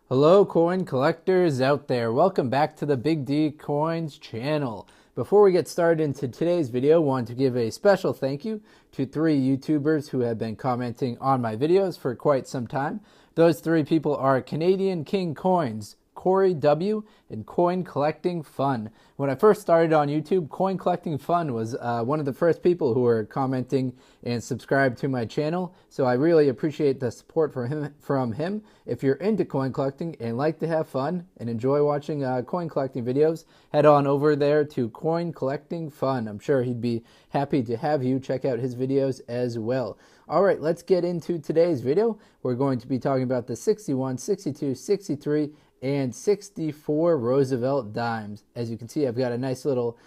Hello coin collectors out there, welcome back to the Big D Coins channel. Before we get started into today's video, I want to give a special thank you to 3 YouTubers who have been commenting on my videos for quite some time. Those 3 people are Canadian King Coins, Corey W, and Coin Collecting Fun. When I first started on YouTube, Coin Collecting Fun was one of the first people who were commenting and subscribed to my channel, so I really appreciate the support from him. If you're into coin collecting and like to have fun and enjoy watching coin collecting videos, head on over there to Coin Collecting Fun. I'm sure he'd be happy to have you check out his videos as well. All right, let's get into today's video. We're going to be talking about the 61, 62, 63, and 64 Roosevelt dimes. As you can see, I've got a nice little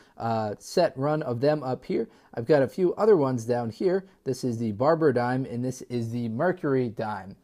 set run of them up here. I've got a few other ones down here. This is the Barber dime, and this is the Mercury dime.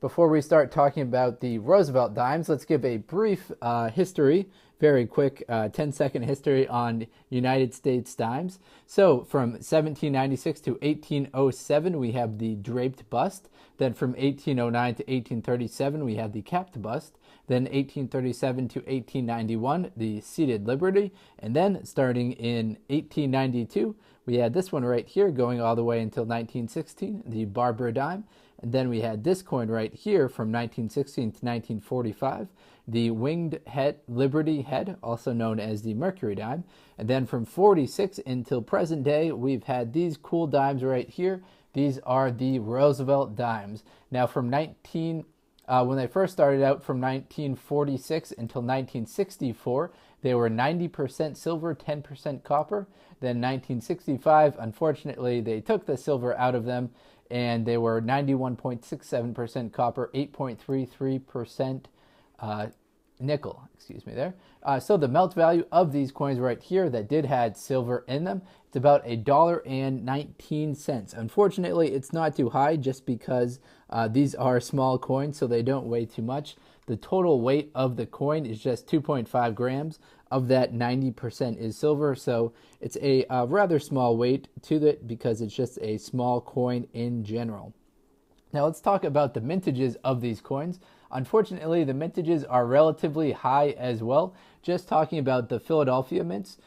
Before we start talking about the Roosevelt dimes, let's give a brief history, very quick 10-second history on United States dimes. So from 1796 to 1807, we have the draped bust. Then from 1809 to 1837, we have the capped bust. Then 1837 to 1891, the seated Liberty. And then starting in 1892, we had this one right here going all the way until 1916, the Barber dime. And then we had this coin right here from 1916 to 1945, the winged head Liberty head, also known as the Mercury dime. And then from 46 until present day, we've had these cool dimes right here. These are the Roosevelt dimes. Now from when they first started out from 1946 until 1964, they were 90% silver, 10% copper. Then 1965, unfortunately, they took the silver out of them, and they were 91.67% copper, 8.33% nickel, excuse me there. So the melt value of these coins right here that did have silver in them, it's about $1.19. Unfortunately, it's not too high just because these are small coins, so they don't weigh too much. The total weight of the coin is just 2.5 grams. Of that, 90% is silver, so it's a rather small weight to it because it's just a small coin in general. Now let's talk about the mintages of these coins. Unfortunately, the mintages are relatively high as well. Just talking about the Philadelphia mints,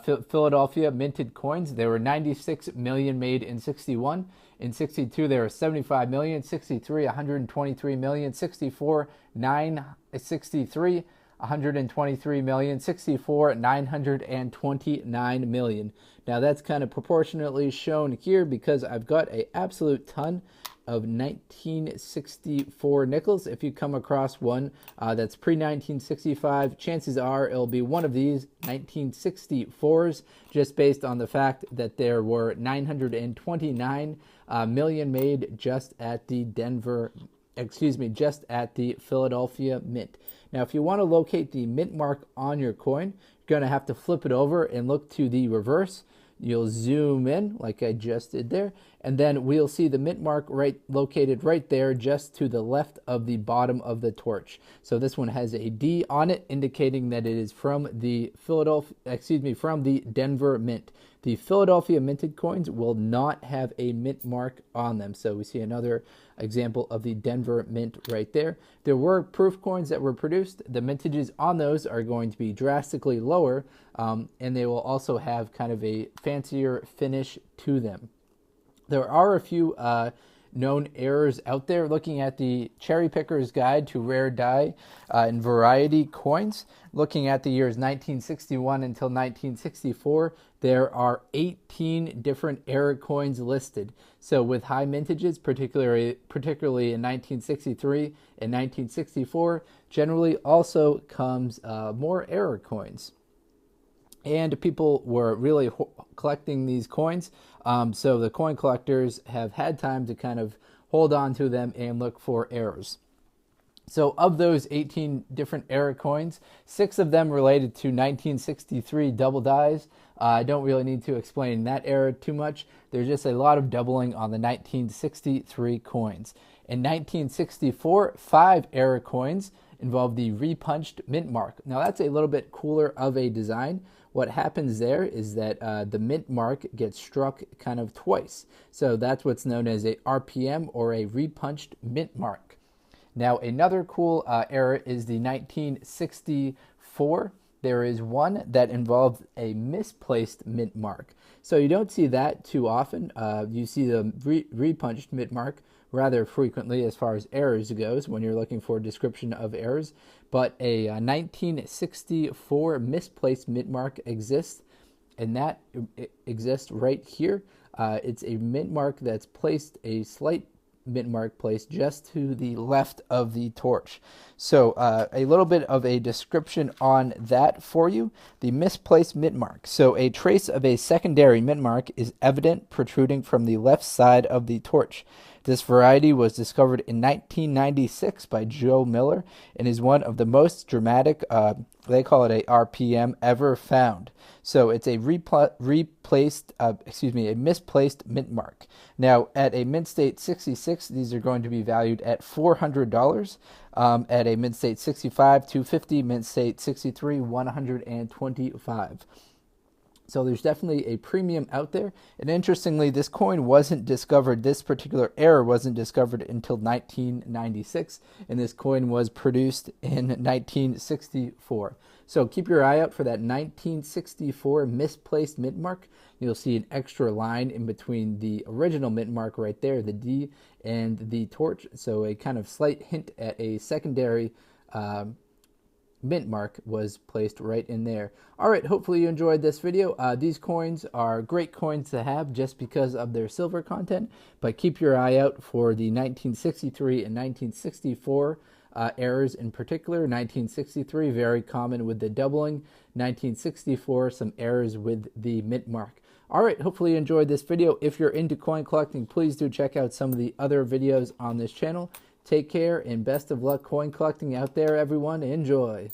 Philadelphia minted coins, there were 96 million made in 61. In 62, there were 75 million, 63, 123 million, 64, 963, 123 million, 64, 929 million. Now that's kind of proportionately shown here because I've got an absolute ton of 1964 nickels. If you come across one that's pre-1965, chances are it'll be one of these 1964s, just based on the fact that there were 929 million made just at the Philadelphia Mint. Now, if you want to locate the mint mark on your coin, you're going to have to flip it over and look to the reverse. You'll zoom in like I just did there, and then we'll see the mint mark located right there just to the left of the bottom of the torch. So this one has a D on it, indicating that it is from the Denver Mint. The Philadelphia minted coins will not have a mint mark on them. So we see another example of the Denver Mint right there. There were proof coins that were produced. The mintages on those are going to be drastically lower, and they will also have kind of a fancier finish to them. There are a few known errors out there. Looking at the Cherry Picker's Guide to Rare Die and Variety Coins, looking at the years 1961 until 1964, there are 18 different error coins listed. So with high mintages, particularly in 1963 and 1964, generally also comes more error coins. And people were really collecting these coins, so the coin collectors have had time to kind of hold on to them and look for errors. So of those 18 different error coins, 6 of them related to 1963 double dies. I don't really need to explain that error too much. There's just a lot of doubling on the 1963 coins. In 1964, 5 error coins involved the repunched mint mark. Now that's a little bit cooler of a design. What happens there is that the mint mark gets struck kind of twice. So that's what's known as a RPM, or a repunched mint mark. Now, another cool error is the 1964. There is one that involves a misplaced mint mark. So you don't see that too often. You see the repunched mint mark rather frequently as far as errors goes when you're looking for a description of errors. But a 1964 misplaced mint mark exists, and that exists right here. It's a mint mark that's placed, a slight mint mark placed just to the left of the torch. So a little bit of a description on that for you. The misplaced mint mark. So a trace of a secondary mint mark is evident protruding from the left side of the torch. This variety was discovered in 1996 by Joe Miller and is one of the most dramatic, they call it a RPM, ever found. So it's a misplaced mint mark. Now, at a mint state 66, these are going to be valued at $400. At a mint state 65, $250, mint state 63, $125. So there's definitely a premium out there. And interestingly, this coin wasn't discovered, this particular error wasn't discovered until 1996, and this coin was produced in 1964. So keep your eye out for that 1964 misplaced mint mark. You'll see an extra line in between the original mint mark right there, the D, and the torch. So a kind of slight hint at a secondary mint mark was placed right in there. All right, hopefully you enjoyed this video. These coins are great coins to have just because of their silver content, but keep your eye out for the 1963 and 1964 errors in particular. 1963, very common with the doubling. 1964, some errors with the mint mark. All right, hopefully you enjoyed this video. If you're into coin collecting, please do check out some of the other videos on this channel. Take care and best of luck coin collecting out there, everyone. Enjoy.